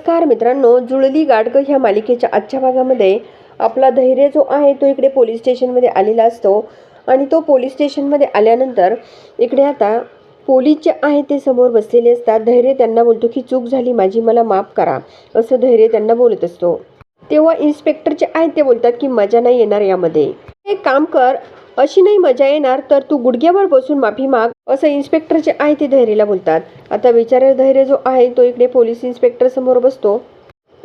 नमस्कार मित्रांनो, जुळली गाडगं ह्या मालिकेच्या आजच्या भागामध्ये आपला धैर्य जो आहे तो इकडे पोलीस स्टेशनमध्ये आलेला असतो आणि तो पोलीस स्टेशनमध्ये आल्यानंतर इकडे आता पोलीस जे आहे ते समोर बसलेले असतात. धैर्य त्यांना बोलतो की चूक झाली माझी, मला माफ करा, असं धैर्य त्यांना बोलत असतो. तेव्हा इन्स्पेक्टर जे आहेत ते बोलतात की मजा नाही येणार यामध्ये, एक काम कर, अशी नाही मजा येणार तर तू गुडघ्यावर बसून माफी माग, असं इन्स्पेक्टर जे आहे ते धैर्यला बोलतात. आता बिचारा धैर्य जो आहे तो इकडे पोलीस इन्स्पेक्टर समोर बसतो.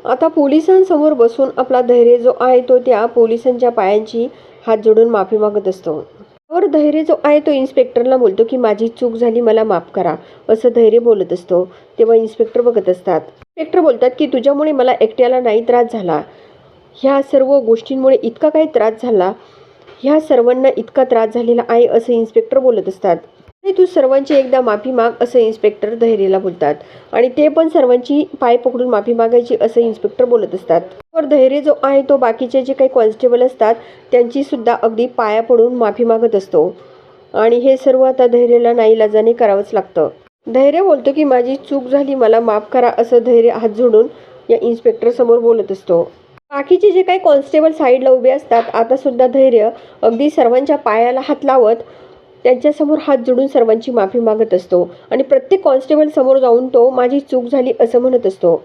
आता पोलिसांसमोर बसून आपला धैर्य जो आहे तो त्या पोलिसांच्या पायांची हात जोडून माफी मागत असतो. और धैर्य जो आहे तो इन्स्पेक्टरला बोलतो की माझी चूक झाली, मला माफ करा, असं धैर्य बोलत असतो. तेव्हा इन्स्पेक्टर बघत असतात. इन्स्पेक्टर बोलतात की तुझ्यामुळे मला एकट्याला नाही त्रास झाला, ह्या सर्व गोष्टींमुळे इतका काही त्रास झाला, ह्या सर्वांना इतका त्रास झालेला आहे, असं इन्स्पेक्टर बोलत असतात. आणि तू सर्वांची एकदा माफी माग, असं इन्स्पेक्टर धैर्यला बोलतात. आणि ते पण सर्वांची पाय पकडून माफी मागायची, असं इन्स्पेक्टर बोलत असतात. तर धैर्य जो आहे तो बाकीचे जे काही कॉन्स्टेबल असतात त्यांची सुद्धा अगदी पाया पडून माफी मागत असतो. आणि हे सर्व आता धैर्यला नाईलाजाने करावंच लागतं. धैर्य बोलतो की माझी चूक झाली, मला माफ करा, असं धैर्य हात जोडून या इन्स्पेक्टर समोर बोलत असतो. बाकीचे जे काही कॉन्स्टेबल साईडला उभे असतात आता सुद्धा धैर्य अगदी सर्वांच्या पायाला हात लावत त्यांच्यासमोर हात जोडून सर्वांची माफी मागत असतो. आणि प्रत्येक कॉन्स्टेबल समोर जाऊन तो माझी चूक झाली असं म्हणत असतो.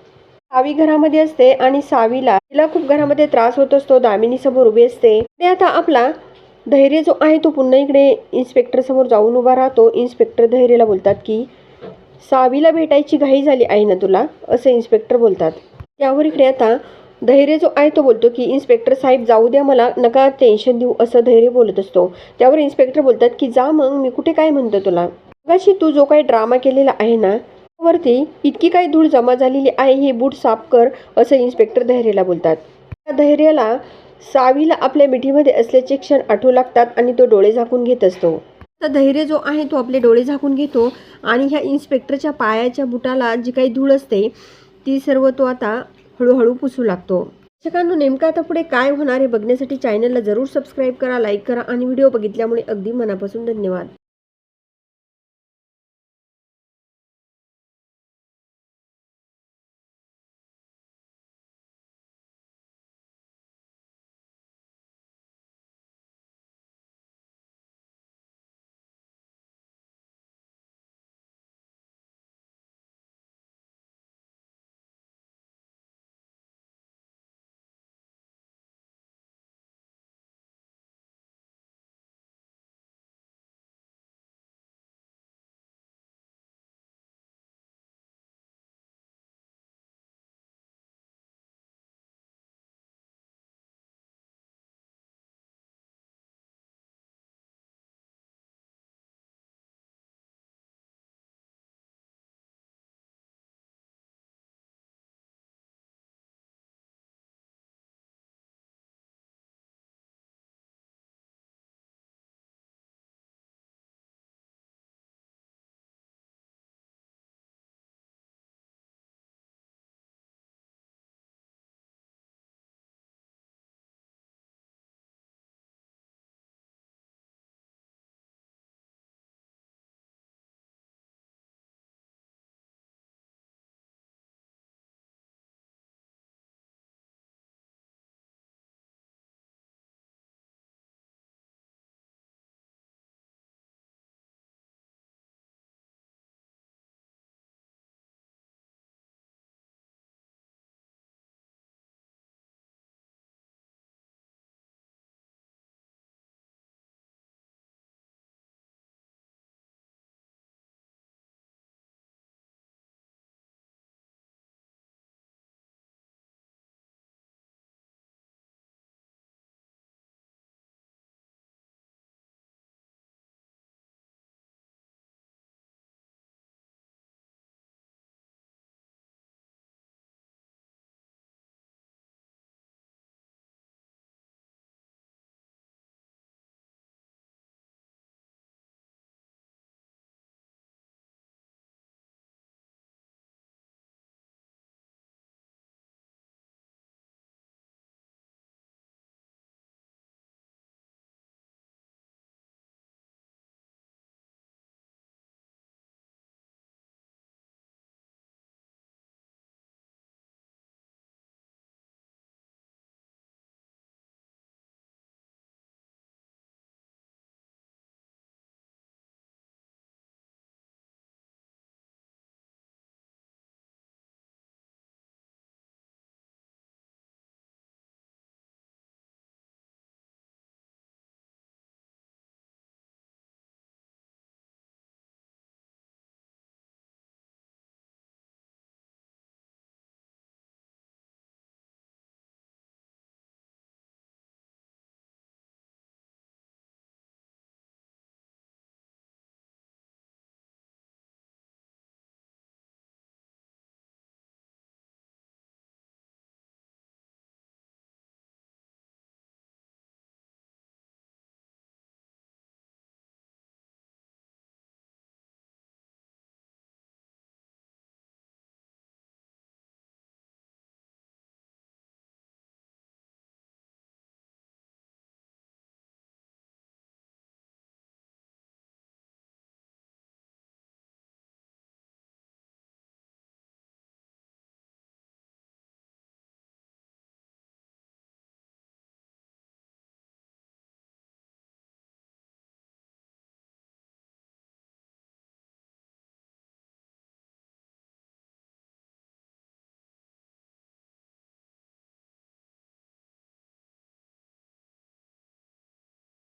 सावी घरामध्ये असते आणि सावीला तिला खूप घरामध्ये त्रास होत असतो. दामिनी समोर उभी असते. ते आता आपला धैर्य जो आहे तो पुन्हा इकडे इन्स्पेक्टर समोर जाऊन उभा राहतो. इन्स्पेक्टर धैर्यला बोलतात की सावीला भेटायची घाई झाली आहे ना तुला, असं इन्स्पेक्टर बोलतात. त्यावर इकडे आता धैर्य जो आहे तो बोलतो की इन्स्पेक्टर साहेब जाऊ द्या, मला नका टेन्शन देऊ, असं धैर्य बोलत असतो. त्यावर इन्स्पेक्टर बोलतात की जा मग, मी कुठे काय म्हणतो तुला, मगाशी तू जो काही ड्रामा केलेला आहे ना वरती इतकी काही धूळ जमा झालेली आहे, हे बूट साफ कर, असं इन्स्पेक्टर धैर्यला बोलतात. त्या धैर्याला सावीला आपल्या मिठीमध्ये असल्याचे क्षण आठवू लागतात आणि तो डोळे झाकून घेत असतो. तर धैर्य जो आहे तो आपले डोळे झाकून घेतो आणि ह्या इन्स्पेक्टरच्या पायाच्या बुटाला जी काही धूळ असते ती सर्व तो आता हळूहळू पुसू लागतो. दर्शकांनो, नेमकं आता पुढे काय होणार हे बघण्यासाठी चॅनलला जरूर सबस्क्राईब करा, लाईक करा आणि व्हिडिओ बघितल्यामुळे अगदी मनापासून धन्यवाद.